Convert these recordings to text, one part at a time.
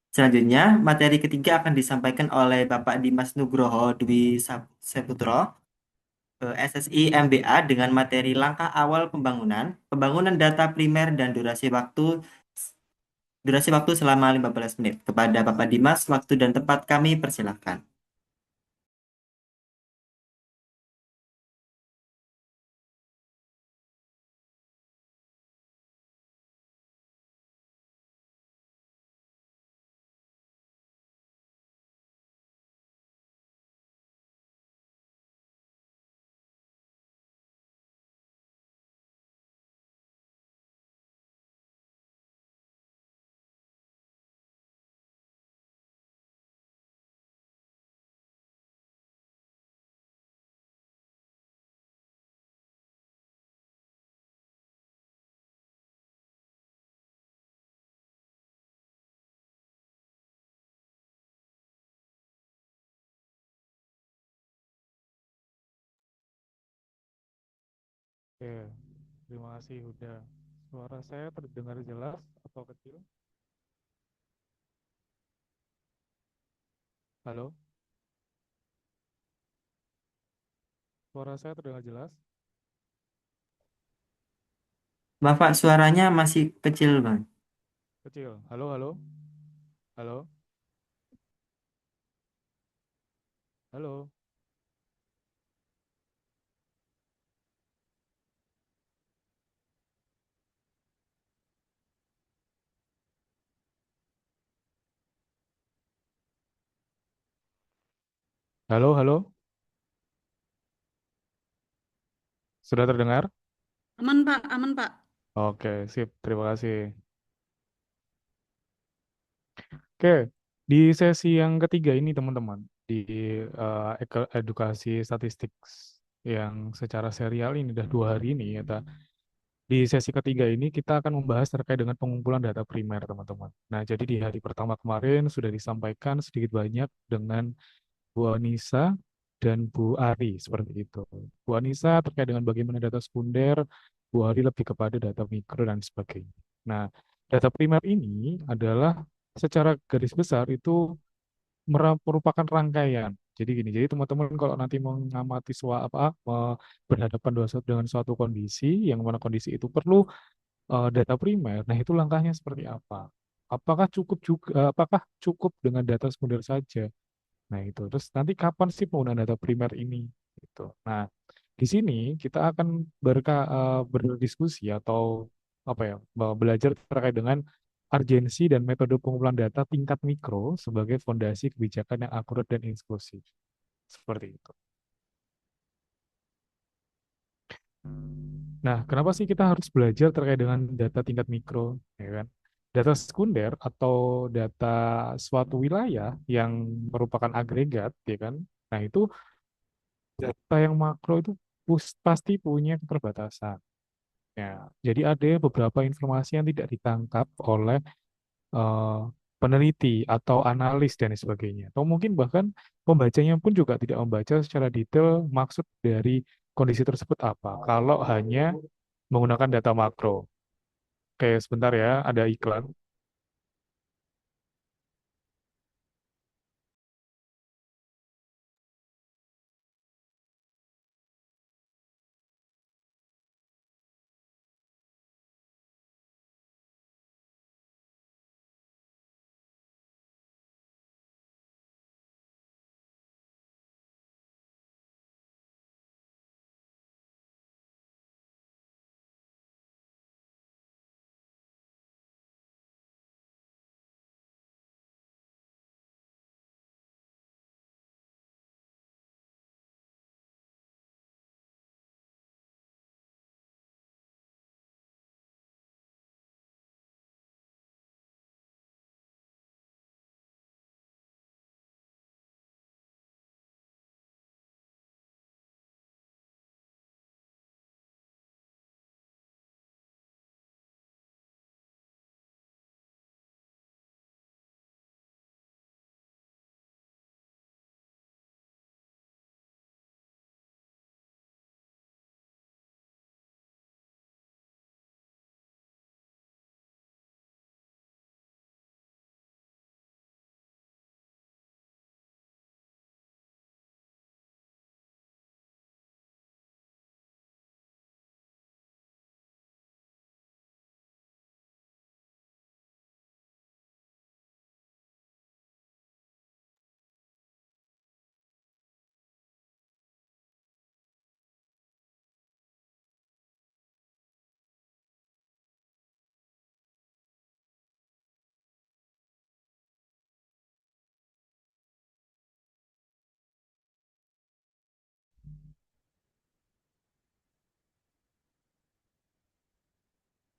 Selanjutnya, materi ketiga akan disampaikan oleh Bapak Dimas Nugroho Dwi Saputro, SSI MBA dengan materi langkah awal pembangunan, pembangunan data primer dan durasi waktu selama 15 menit. Kepada Bapak Dimas, waktu dan tempat kami persilahkan. Oke, terima kasih Huda. Suara saya terdengar jelas atau kecil? Halo, suara saya terdengar jelas? Bapak suaranya masih kecil, Bang. Kecil. Halo, halo, halo, halo, halo, halo. Sudah terdengar? Aman Pak, aman Pak. Oke, sip. Terima kasih. Oke, di sesi yang ketiga ini teman-teman, di edukasi statistik yang secara serial ini udah 2 hari ini ya. Di sesi ketiga ini kita akan membahas terkait dengan pengumpulan data primer teman-teman. Nah, jadi di hari pertama kemarin sudah disampaikan sedikit banyak dengan Bu Anissa dan Bu Ari seperti itu. Bu Anissa terkait dengan bagaimana data sekunder, Bu Ari lebih kepada data mikro dan sebagainya. Nah, data primer ini adalah secara garis besar itu merupakan rangkaian. Jadi gini, jadi teman-teman kalau nanti mengamati berhadapan dengan suatu kondisi yang mana kondisi itu perlu data primer, nah itu langkahnya seperti apa? Apakah cukup dengan data sekunder saja? Nah, itu. Terus nanti kapan sih penggunaan data primer ini? Gitu. Nah, di sini kita akan berdiskusi atau belajar terkait dengan urgensi dan metode pengumpulan data tingkat mikro sebagai fondasi kebijakan yang akurat dan inklusif. Seperti itu. Nah, kenapa sih kita harus belajar terkait dengan data tingkat mikro, ya kan? Data sekunder atau data suatu wilayah yang merupakan agregat, ya kan? Nah, itu data yang makro itu pasti punya keterbatasan. Ya, jadi ada beberapa informasi yang tidak ditangkap oleh eh, peneliti atau analis dan sebagainya. Atau mungkin bahkan pembacanya pun juga tidak membaca secara detail maksud dari kondisi tersebut apa. Kalau hanya menggunakan data makro. Oke, sebentar ya, ada iklan.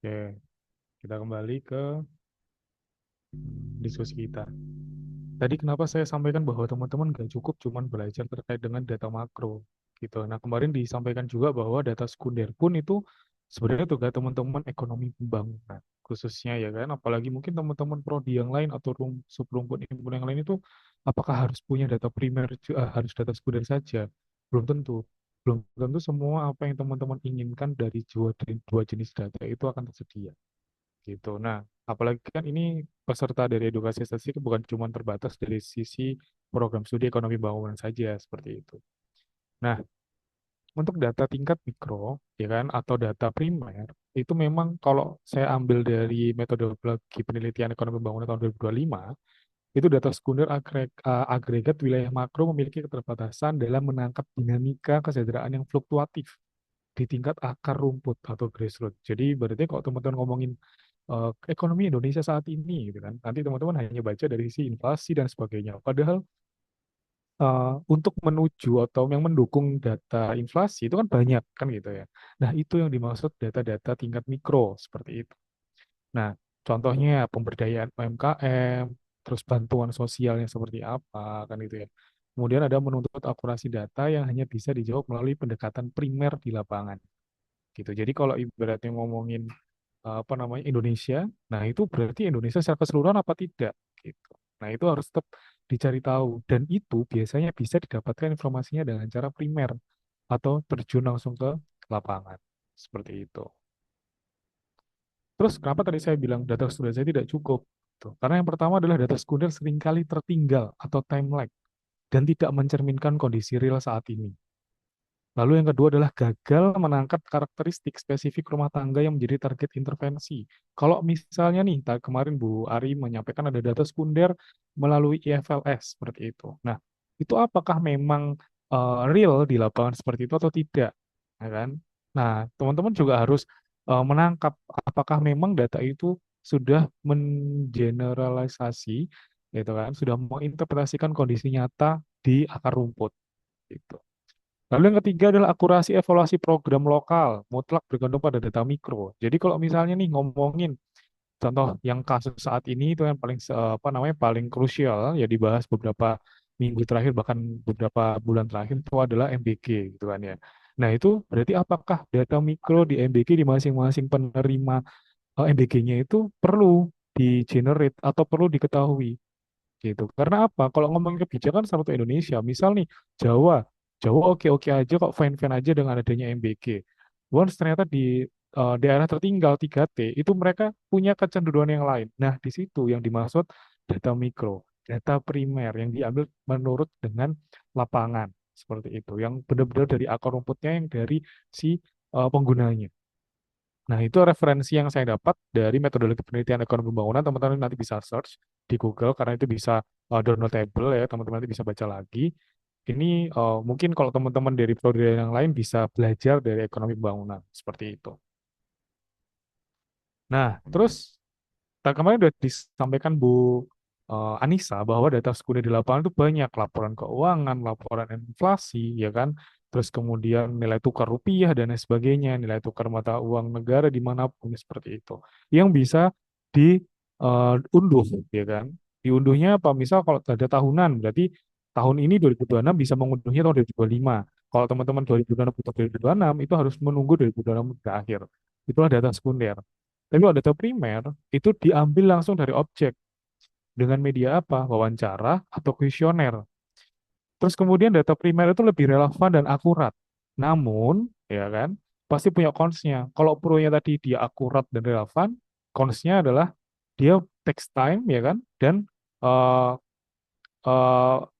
Oke, kita kembali ke diskusi kita. Tadi kenapa saya sampaikan bahwa teman-teman nggak cukup cuman belajar terkait dengan data makro gitu. Nah, kemarin disampaikan juga bahwa data sekunder pun itu sebenarnya juga teman-teman ekonomi pembangunan khususnya ya kan. Apalagi mungkin teman-teman prodi yang lain atau sub rumpun himpunan yang lain itu apakah harus punya data primer, harus data sekunder saja? Belum tentu. Belum tentu semua apa yang teman-teman inginkan dari dua jenis data itu akan tersedia gitu. Nah, apalagi kan ini peserta dari edukasi statistik bukan cuma terbatas dari sisi program studi ekonomi bangunan saja seperti itu. Nah, untuk data tingkat mikro, ya kan, atau data primer, itu memang kalau saya ambil dari metodologi penelitian ekonomi bangunan tahun 2025, itu data sekunder agregat wilayah makro memiliki keterbatasan dalam menangkap dinamika kesejahteraan yang fluktuatif di tingkat akar rumput atau grassroots. Jadi berarti kalau teman-teman ngomongin ekonomi Indonesia saat ini gitu kan. Nanti teman-teman hanya baca dari sisi inflasi dan sebagainya. Padahal untuk menuju atau yang mendukung data inflasi itu kan banyak kan gitu ya. Nah, itu yang dimaksud data-data tingkat mikro seperti itu. Nah, contohnya pemberdayaan UMKM, terus bantuan sosialnya seperti apa kan itu ya. Kemudian ada menuntut akurasi data yang hanya bisa dijawab melalui pendekatan primer di lapangan gitu. Jadi kalau ibaratnya ngomongin apa namanya Indonesia, nah itu berarti Indonesia secara keseluruhan apa tidak gitu. Nah itu harus tetap dicari tahu dan itu biasanya bisa didapatkan informasinya dengan cara primer atau terjun langsung ke lapangan seperti itu. Terus kenapa tadi saya bilang data sekunder saya tidak cukup? Tuh, karena yang pertama adalah data sekunder seringkali tertinggal atau time lag dan tidak mencerminkan kondisi real saat ini. Lalu yang kedua adalah gagal menangkap karakteristik spesifik rumah tangga yang menjadi target intervensi. Kalau misalnya nih, kemarin Bu Ari menyampaikan ada data sekunder melalui IFLS seperti itu. Nah, itu apakah memang real di lapangan seperti itu atau tidak? Ya kan? Nah, teman-teman juga harus menangkap apakah memang data itu sudah mengeneralisasi, gitu kan? Sudah menginterpretasikan kondisi nyata di akar rumput. Gitu. Lalu yang ketiga adalah akurasi evaluasi program lokal, mutlak bergantung pada data mikro. Jadi kalau misalnya nih ngomongin contoh yang kasus saat ini itu yang paling apa namanya paling krusial ya dibahas beberapa minggu terakhir bahkan beberapa bulan terakhir itu adalah MBG gitu kan ya. Nah itu berarti apakah data mikro di MBG di masing-masing penerima MBG-nya itu perlu di generate atau perlu diketahui gitu. Karena apa? Kalau ngomongin kebijakan satu Indonesia, misal nih Jawa, Jawa oke-oke aja kok fine-fine aja dengan adanya MBG. Once ternyata di daerah tertinggal 3T itu mereka punya kecenderungan yang lain. Nah, di situ yang dimaksud data mikro, data primer yang diambil menurut dengan lapangan seperti itu, yang benar-benar dari akar rumputnya yang dari si penggunanya. Nah, itu referensi yang saya dapat dari metodologi penelitian ekonomi pembangunan. Teman-teman nanti bisa search di Google karena itu bisa downloadable ya. Teman-teman nanti bisa baca lagi. Ini mungkin kalau teman-teman dari prodi yang lain bisa belajar dari ekonomi pembangunan seperti itu. Nah, terus kemarin udah disampaikan Bu Anissa bahwa data sekunder di lapangan itu banyak laporan keuangan, laporan inflasi, ya kan? Terus kemudian nilai tukar rupiah dan lain sebagainya, nilai tukar mata uang negara dimanapun seperti itu, yang bisa diunduh, ya kan? Diunduhnya apa? Misal kalau ada tahunan, berarti tahun ini 2026 bisa mengunduhnya tahun 2025. Kalau teman-teman 2026 atau 2026 itu harus menunggu 2026 berakhir. Itulah data sekunder. Tapi kalau data primer itu diambil langsung dari objek dengan media apa? Wawancara atau kuesioner. Terus kemudian data primer itu lebih relevan dan akurat. Namun, ya kan, pasti punya cons-nya. Kalau pro-nya tadi dia akurat dan relevan, cons-nya adalah dia takes time, ya kan, dan uh,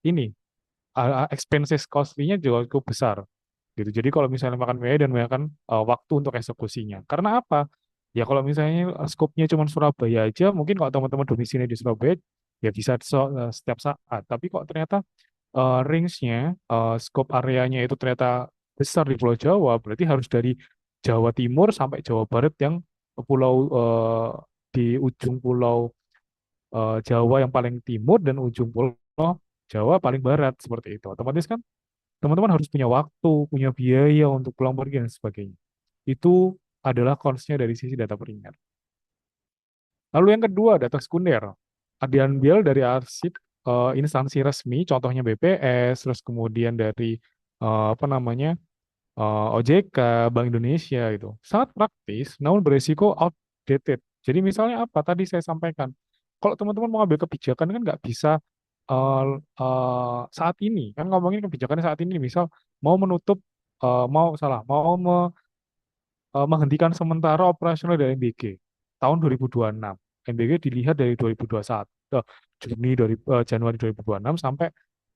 ini expenses costly-nya juga cukup besar gitu. Jadi kalau misalnya makan biaya dan makan waktu untuk eksekusinya. Karena apa? Ya kalau misalnya skopnya cuma Surabaya aja, mungkin kalau teman-teman domisili di Surabaya ya bisa setiap saat. Tapi kok ternyata range-nya, skop areanya itu ternyata besar di Pulau Jawa, berarti harus dari Jawa Timur sampai Jawa Barat yang pulau di ujung pulau Jawa yang paling timur dan ujung pulau Jawa paling barat seperti itu. Otomatis kan teman-teman harus punya waktu, punya biaya untuk pulang pergi dan sebagainya. Itu adalah cons-nya dari sisi data primer. Lalu yang kedua, data sekunder. Diambil dari arsip instansi resmi, contohnya BPS, terus kemudian dari apa namanya OJK, Bank Indonesia itu. Sangat praktis, namun beresiko outdated. Jadi misalnya apa? Tadi saya sampaikan, kalau teman-teman mau ambil kebijakan kan nggak bisa saat ini. Kan ngomongin kebijakan saat ini, misal mau menutup, mau menghentikan sementara operasional dari MBG tahun 2026. MBG dilihat dari 2021, Januari 2026 sampai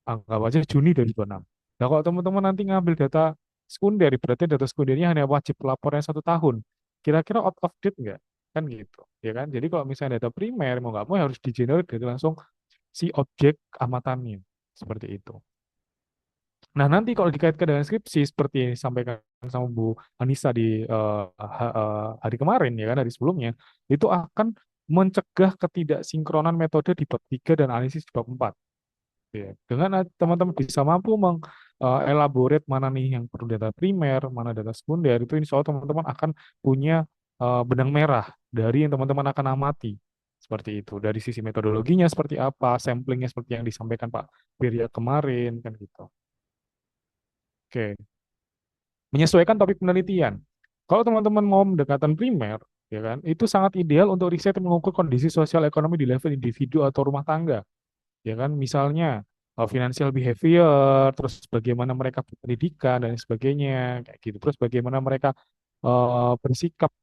anggap aja Juni 2026. Nah, kalau teman-teman nanti ngambil data sekunder, berarti data sekundernya hanya wajib laporannya 1 tahun. Kira-kira out of date nggak? Kan gitu, ya kan? Jadi kalau misalnya data primer, mau nggak mau harus di-generate dari langsung si objek amatannya. Seperti itu. Nah, nanti kalau dikaitkan dengan skripsi seperti yang disampaikan sama Bu Anissa di hari kemarin ya kan, hari sebelumnya, itu akan mencegah ketidaksinkronan metode di bab 3 dan analisis di bab 4. Ya. Dengan teman-teman bisa mampu mengelaborate mana nih yang perlu data primer, mana data sekunder, itu insya Allah teman-teman akan punya benang merah dari yang teman-teman akan amati. Seperti itu. Dari sisi metodologinya seperti apa, samplingnya seperti yang disampaikan Pak Wirya kemarin, kan gitu. Oke. Menyesuaikan topik penelitian. Kalau teman-teman mau pendekatan primer, ya kan, itu sangat ideal untuk riset yang mengukur kondisi sosial ekonomi di level individu atau rumah tangga, ya kan, misalnya financial behavior, terus bagaimana mereka berpendidikan dan sebagainya, kayak gitu, terus bagaimana mereka bersikap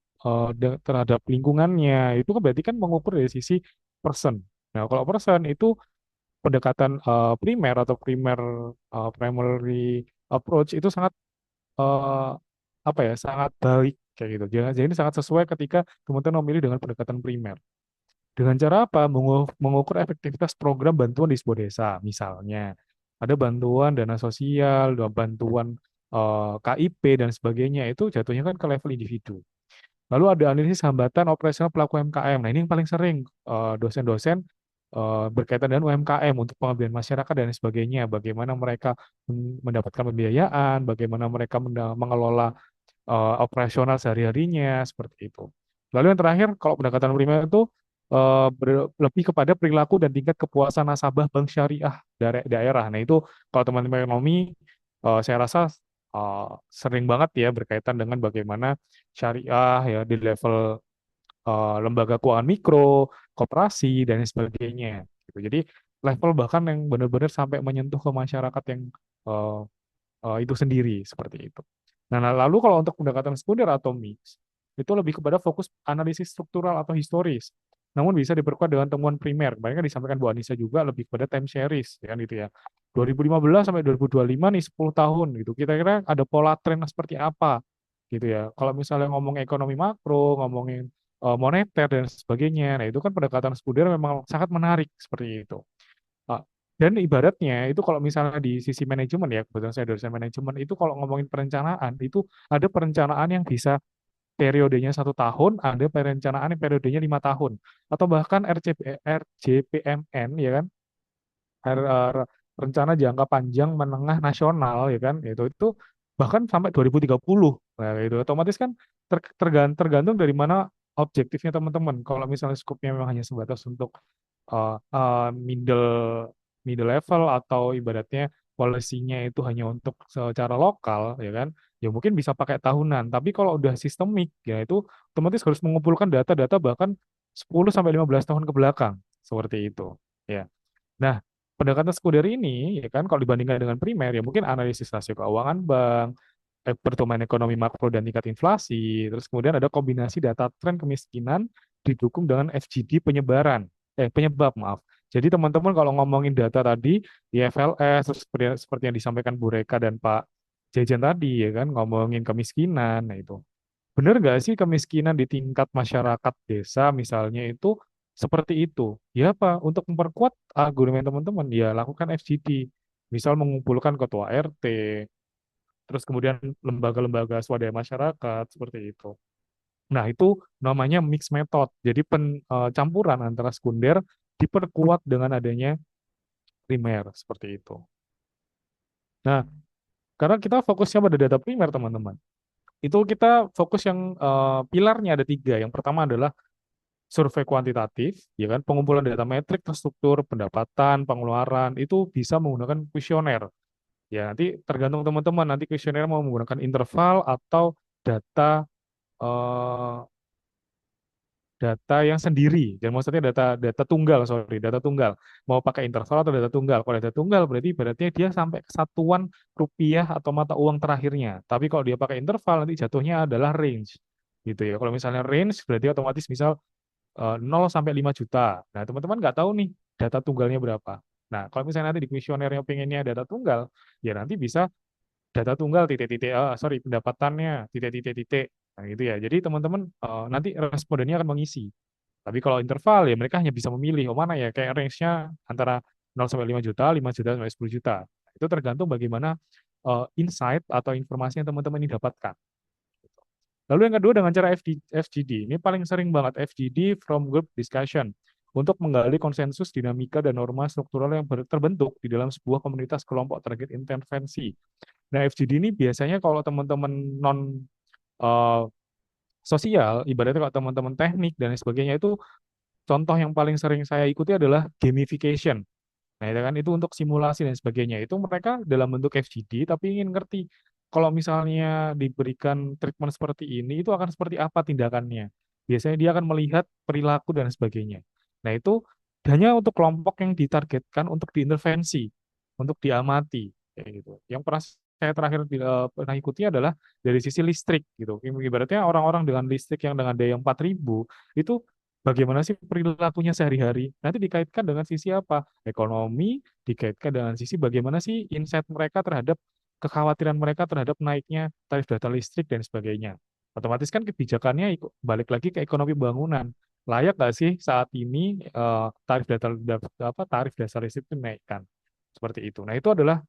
terhadap lingkungannya, itu kan berarti kan mengukur dari sisi person. Nah, kalau person itu pendekatan primer atau primary approach itu sangat eh, apa ya sangat baik kayak gitu. Jadi ini sangat sesuai ketika teman-teman memilih dengan pendekatan primer. Dengan cara apa? Mengukur efektivitas program bantuan di sebuah desa. Misalnya ada bantuan dana sosial, ada bantuan KIP dan sebagainya. Itu jatuhnya kan ke level individu. Lalu ada analisis hambatan operasional pelaku UMKM. Nah, ini yang paling sering dosen-dosen berkaitan dengan UMKM untuk pengabdian masyarakat dan sebagainya. Bagaimana mereka mendapatkan pembiayaan, bagaimana mereka mengelola operasional sehari-harinya, seperti itu. Lalu yang terakhir, kalau pendekatan primer itu lebih kepada perilaku dan tingkat kepuasan nasabah bank syariah daerah. Nah, itu kalau teman-teman ekonomi, saya rasa sering banget ya berkaitan dengan bagaimana syariah ya di level lembaga keuangan mikro, koperasi, dan sebagainya. Gitu. Jadi level bahkan yang benar-benar sampai menyentuh ke masyarakat yang eh, itu sendiri seperti itu. Nah, lalu kalau untuk pendekatan sekunder atau mix, itu lebih kepada fokus analisis struktural atau historis. Namun bisa diperkuat dengan temuan primer. Kemarin kan disampaikan Bu Anissa juga lebih kepada time series, ya kan gitu ya. 2015 sampai 2025 nih 10 tahun gitu. Kira-kira ada pola tren seperti apa gitu ya. Kalau misalnya ngomong ekonomi makro, ngomongin moneter dan sebagainya. Nah, itu kan pendekatan sekunder memang sangat menarik seperti itu. Ah, Dan ibaratnya itu kalau misalnya di sisi manajemen ya, kebetulan saya dosen manajemen, itu kalau ngomongin perencanaan, itu ada perencanaan yang bisa periodenya 1 tahun, ada perencanaan yang periodenya 5 tahun, atau bahkan RJPMN ya kan, rencana jangka panjang menengah nasional ya kan, itu bahkan sampai 2030. Nah, itu otomatis kan tergantung dari mana objektifnya teman-teman. Kalau misalnya skupnya memang hanya sebatas untuk middle middle level atau ibaratnya polisinya itu hanya untuk secara lokal ya kan, ya mungkin bisa pakai tahunan, tapi kalau udah sistemik ya itu otomatis harus mengumpulkan data-data bahkan 10 sampai 15 tahun ke belakang seperti itu ya. Nah, pendekatan sekunder ini ya kan kalau dibandingkan dengan primer ya mungkin analisis rasio keuangan bank, pertumbuhan ekonomi makro dan tingkat inflasi, terus kemudian ada kombinasi data tren kemiskinan didukung dengan FGD penyebab maaf. Jadi teman-teman kalau ngomongin data tadi di FLS terus seperti yang disampaikan Bu Reka dan Pak Jejen tadi ya kan ngomongin kemiskinan, nah itu benar nggak sih kemiskinan di tingkat masyarakat desa misalnya itu seperti itu? Ya apa? Untuk memperkuat argumen teman-teman, ya lakukan FGD. Misal mengumpulkan ketua RT, terus kemudian lembaga-lembaga swadaya masyarakat, seperti itu. Nah, itu namanya mix method. Jadi campuran antara sekunder diperkuat dengan adanya primer, seperti itu. Nah, karena kita fokusnya pada data primer, teman-teman. itu kita fokus yang pilarnya ada tiga. Yang pertama adalah survei kuantitatif, ya kan, pengumpulan data metrik, terstruktur, pendapatan, pengeluaran, itu bisa menggunakan kuesioner. Ya, nanti tergantung teman-teman, nanti kuesioner mau menggunakan interval atau data eh, data yang sendiri, dan maksudnya data data tunggal, sorry, data tunggal. Mau pakai interval atau data tunggal. Kalau data tunggal berarti dia sampai kesatuan rupiah atau mata uang terakhirnya. Tapi kalau dia pakai interval nanti jatuhnya adalah range. Gitu ya. Kalau misalnya range berarti otomatis misal 0 sampai 5 juta. Nah, teman-teman nggak tahu nih data tunggalnya berapa. Nah, kalau misalnya nanti di kuesionernya pengennya data tunggal, ya nanti bisa data tunggal titik-titik, sorry, pendapatannya titik-titik-titik. Nah, gitu ya. Jadi teman-teman nanti respondennya akan mengisi. Tapi kalau interval ya mereka hanya bisa memilih, oh mana ya, kayak range-nya antara 0 sampai 5 juta, 5 juta sampai 10 juta. Itu tergantung bagaimana insight atau informasi yang teman-teman ini dapatkan. Lalu yang kedua dengan cara FGD. Ini paling sering banget FGD from group discussion untuk menggali konsensus dinamika dan norma struktural yang terbentuk di dalam sebuah komunitas kelompok target intervensi. Nah, FGD ini biasanya kalau teman-teman non eh, sosial, ibaratnya kalau teman-teman teknik dan sebagainya itu contoh yang paling sering saya ikuti adalah gamification. Nah, itu kan itu untuk simulasi dan sebagainya. Itu mereka dalam bentuk FGD tapi ingin ngerti kalau misalnya diberikan treatment seperti ini itu akan seperti apa tindakannya. Biasanya dia akan melihat perilaku dan sebagainya. Nah, itu hanya untuk kelompok yang ditargetkan untuk diintervensi, untuk diamati kayak gitu. Yang pernah saya terakhir pernah ikuti adalah dari sisi listrik gitu. Ibaratnya orang-orang dengan listrik yang dengan daya 4.000 itu bagaimana sih perilakunya sehari-hari. Nanti dikaitkan dengan sisi apa? Ekonomi, dikaitkan dengan sisi bagaimana sih insight mereka terhadap kekhawatiran mereka terhadap naiknya tarif data listrik dan sebagainya. Otomatis kan kebijakannya balik lagi ke ekonomi bangunan. Layak nggak sih saat ini tarif dasar listrik itu dinaikkan? Seperti itu. Nah, itu adalah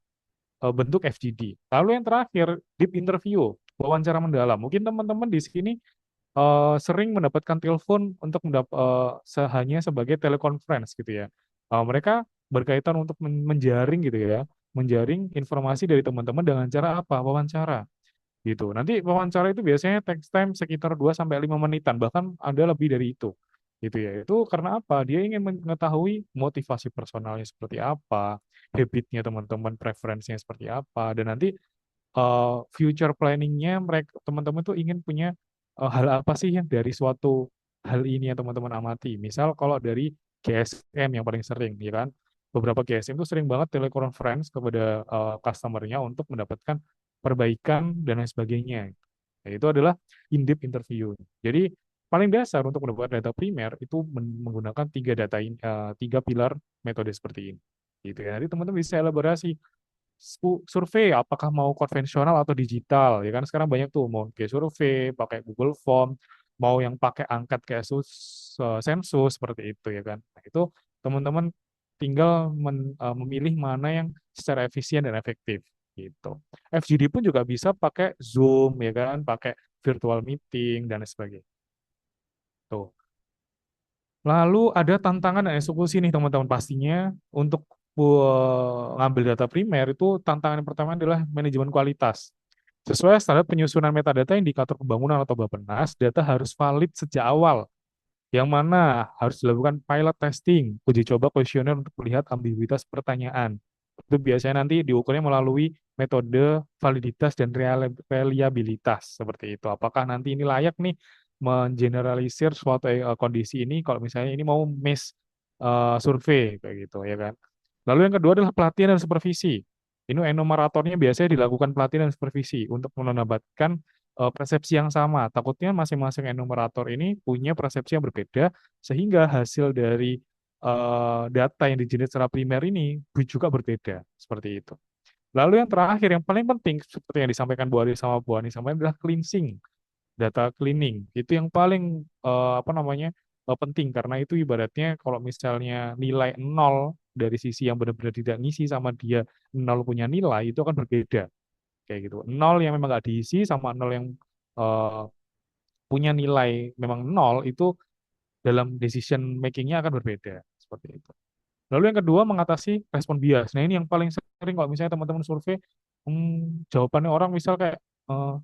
bentuk FGD. Lalu yang terakhir, deep interview, wawancara mendalam. Mungkin teman-teman di sini sering mendapatkan telepon untuk hanya sebagai teleconference gitu ya. Mereka berkaitan untuk menjaring gitu ya, menjaring informasi dari teman-teman dengan cara apa? Wawancara gitu. Nanti wawancara itu biasanya text time sekitar 2 sampai 5 menitan, bahkan ada lebih dari itu. Gitu ya. Itu karena apa? Dia ingin mengetahui motivasi personalnya seperti apa, habitnya teman-teman, preferensinya seperti apa, dan nanti future planningnya mereka teman-teman tuh ingin punya hal apa sih yang dari suatu hal ini yang teman-teman amati. Misal kalau dari GSM yang paling sering, ya kan, beberapa GSM itu sering banget teleconference kepada customer-nya untuk mendapatkan perbaikan dan lain sebagainya. Nah, itu adalah in-depth interview. Jadi paling dasar untuk mendapatkan data primer itu menggunakan tiga pilar metode seperti ini. Gitu ya. Nanti teman-teman bisa elaborasi survei apakah mau konvensional atau digital, ya kan sekarang banyak tuh mau kayak survei pakai Google Form, mau yang pakai angkat kayak sensus seperti itu, ya kan. Nah, itu teman-teman tinggal memilih mana yang secara efisien dan efektif gitu. FGD pun juga bisa pakai Zoom, ya kan, pakai virtual meeting dan sebagainya. Tuh. Lalu ada tantangan dan eksekusi nih teman-teman, pastinya untuk ngambil data primer itu tantangan yang pertama adalah manajemen kualitas. Sesuai standar penyusunan metadata indikator pembangunan atau Bappenas, data harus valid sejak awal, yang mana harus dilakukan pilot testing, uji coba kuesioner untuk melihat ambiguitas pertanyaan. Itu biasanya nanti diukurnya melalui metode validitas dan reliabilitas seperti itu. Apakah nanti ini layak nih mengeneralisir suatu kondisi ini kalau misalnya ini mau miss survei kayak gitu, ya kan. Lalu yang kedua adalah pelatihan dan supervisi. Ini enumeratornya biasanya dilakukan pelatihan dan supervisi untuk menambahkan persepsi yang sama. Takutnya masing-masing enumerator ini punya persepsi yang berbeda, sehingga hasil dari data yang digenerate secara primer ini juga berbeda. Seperti itu. Lalu yang terakhir, yang paling penting, seperti yang disampaikan Bu Ari sama Bu Ani sampaikan adalah cleansing, data cleaning. Itu yang paling penting, karena itu ibaratnya kalau misalnya nilai nol dari sisi yang benar-benar tidak ngisi sama dia nol punya nilai, itu akan berbeda kayak gitu. Nol yang memang nggak diisi sama nol yang eh, punya nilai memang nol itu dalam decision makingnya akan berbeda seperti itu. Lalu yang kedua mengatasi respon bias. Nah, ini yang paling sering kalau misalnya teman-teman survei, jawabannya orang misal kayak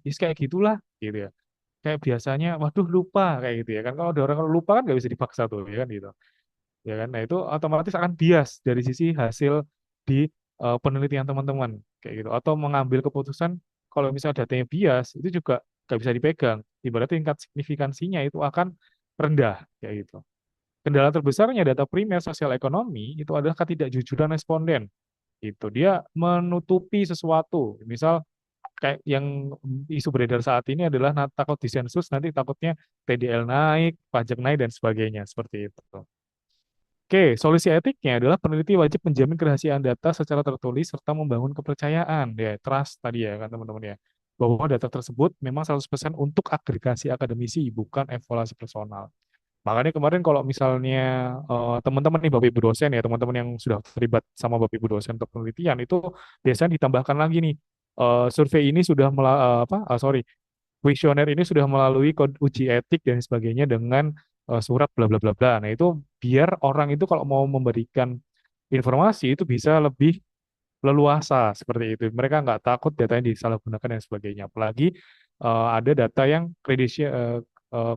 ya kayak gitulah gitu ya. Kayak biasanya, waduh lupa kayak gitu ya kan. Kalau ada orang kalau lupa kan nggak bisa dipaksa tuh ya kan gitu. Ya kan. Nah itu otomatis akan bias dari sisi hasil di penelitian teman-teman kayak gitu. Atau mengambil keputusan kalau misalnya datanya bias itu juga nggak bisa dipegang. Ibaratnya tingkat signifikansinya itu akan rendah kayak gitu. Kendala terbesarnya data primer sosial ekonomi itu adalah ketidakjujuran responden. Itu dia menutupi sesuatu. Misal kayak yang isu beredar saat ini adalah takut disensus nanti takutnya TDL naik, pajak naik dan sebagainya seperti itu. Oke, solusi etiknya adalah peneliti wajib menjamin kerahasiaan data secara tertulis serta membangun kepercayaan, ya, trust tadi ya kan teman-teman ya. Bahwa data tersebut memang 100% untuk agregasi akademisi, bukan evaluasi personal. Makanya kemarin kalau misalnya teman-teman nih Bapak Ibu dosen ya, teman-teman yang sudah terlibat sama Bapak Ibu dosen untuk penelitian itu biasanya ditambahkan lagi nih survei ini sudah kuesioner ini sudah melalui uji etik dan sebagainya dengan surat bla bla bla bla. Nah, itu biar orang itu kalau mau memberikan informasi itu bisa lebih leluasa seperti itu. Mereka nggak takut datanya disalahgunakan dan sebagainya. Apalagi ada data yang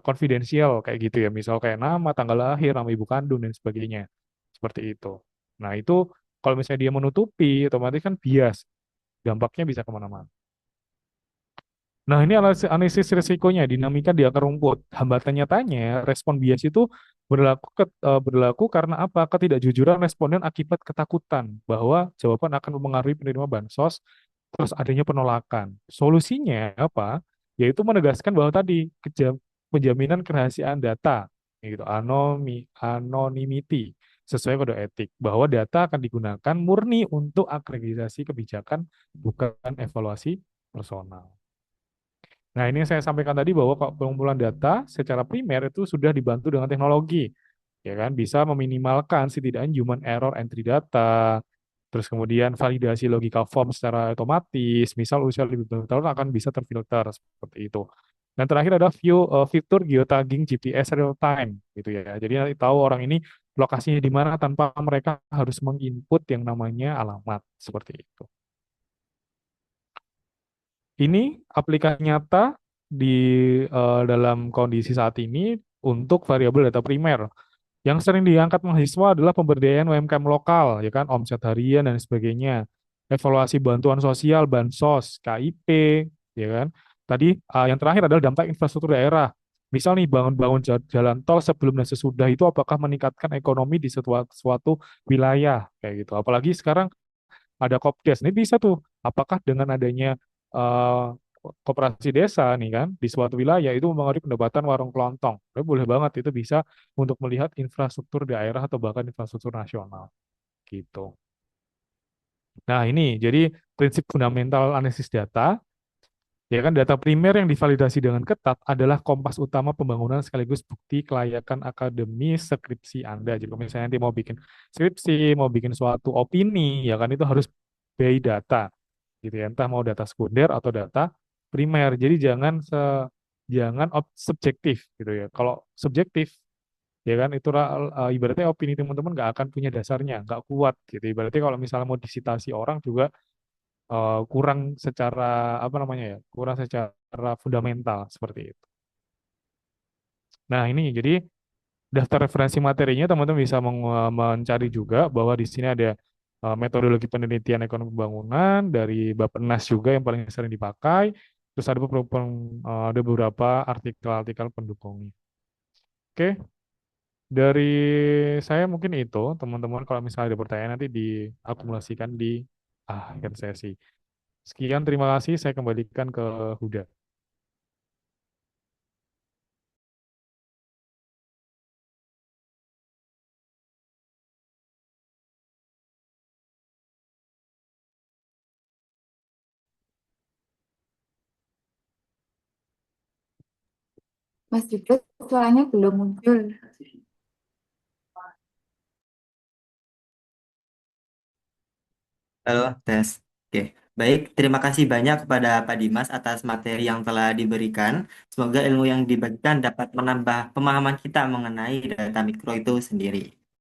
konfidensial kayak gitu ya. Misal kayak nama, tanggal lahir, nama ibu kandung dan sebagainya. Seperti itu. Nah, itu kalau misalnya dia menutupi, otomatis kan bias. Dampaknya bisa kemana-mana. Nah, ini analisis risikonya, dinamika di akar rumput. Hambatan nyatanya, respon bias itu berlaku karena apa? Ketidakjujuran responden akibat ketakutan bahwa jawaban akan mempengaruhi penerima bansos, terus adanya penolakan. Solusinya apa? Yaitu menegaskan bahwa tadi penjaminan kerahasiaan data, gitu, anonymity, sesuai kode etik, bahwa data akan digunakan murni untuk agregisasi kebijakan, bukan evaluasi personal. Nah, ini yang saya sampaikan tadi bahwa pengumpulan data secara primer itu sudah dibantu dengan teknologi, ya kan, bisa meminimalkan setidaknya human error entry data, terus kemudian validasi logika form secara otomatis, misal usia lebih bertahun akan bisa terfilter seperti itu. Dan terakhir ada fitur geotagging GPS real time, gitu ya. Jadi nanti tahu orang ini lokasinya di mana tanpa mereka harus menginput yang namanya alamat seperti itu. Ini aplikasi nyata di dalam kondisi saat ini untuk variabel data primer. Yang sering diangkat mahasiswa adalah pemberdayaan UMKM lokal, ya kan, omset harian dan sebagainya. Evaluasi bantuan sosial, bansos, KIP, ya kan. Tadi yang terakhir adalah dampak infrastruktur daerah. Misal nih bangun-bangun jalan tol sebelum dan sesudah itu apakah meningkatkan ekonomi di suatu wilayah kayak gitu. Apalagi sekarang ada Kopdes. Ini bisa tuh. Apakah dengan adanya eh, koperasi desa nih kan di suatu wilayah itu mempengaruhi pendapatan warung kelontong? Boleh banget itu bisa untuk melihat infrastruktur daerah atau bahkan infrastruktur nasional gitu. Nah, ini jadi prinsip fundamental analisis data. Ya kan, data primer yang divalidasi dengan ketat adalah kompas utama pembangunan sekaligus bukti kelayakan akademis skripsi Anda. Jadi kalau misalnya nanti mau bikin skripsi, mau bikin suatu opini, ya kan itu harus by data, gitu ya. Entah mau data sekunder atau data primer. Jadi jangan subjektif, gitu ya. Kalau subjektif, ya kan itu ibaratnya opini teman-teman nggak akan punya dasarnya, nggak kuat, gitu. Ibaratnya kalau misalnya mau disitasi orang juga kurang secara apa namanya ya, kurang secara fundamental seperti itu. Nah, ini jadi daftar referensi materinya teman-teman bisa mencari juga bahwa di sini ada metodologi penelitian ekonomi pembangunan dari Bappenas juga yang paling sering dipakai. Terus ada beberapa artikel-artikel pendukungnya. Oke, dari saya mungkin itu teman-teman kalau misalnya ada pertanyaan nanti diakumulasikan di akhir sesi. Sekian, terima kasih. Saya kembalikan ke Huda. Mas Jupri, suaranya belum muncul. Halo, tes. Oke, baik. Terima kasih banyak kepada Pak Dimas atas materi yang telah diberikan. Semoga ilmu yang dibagikan dapat menambah pemahaman kita mengenai data mikro itu sendiri.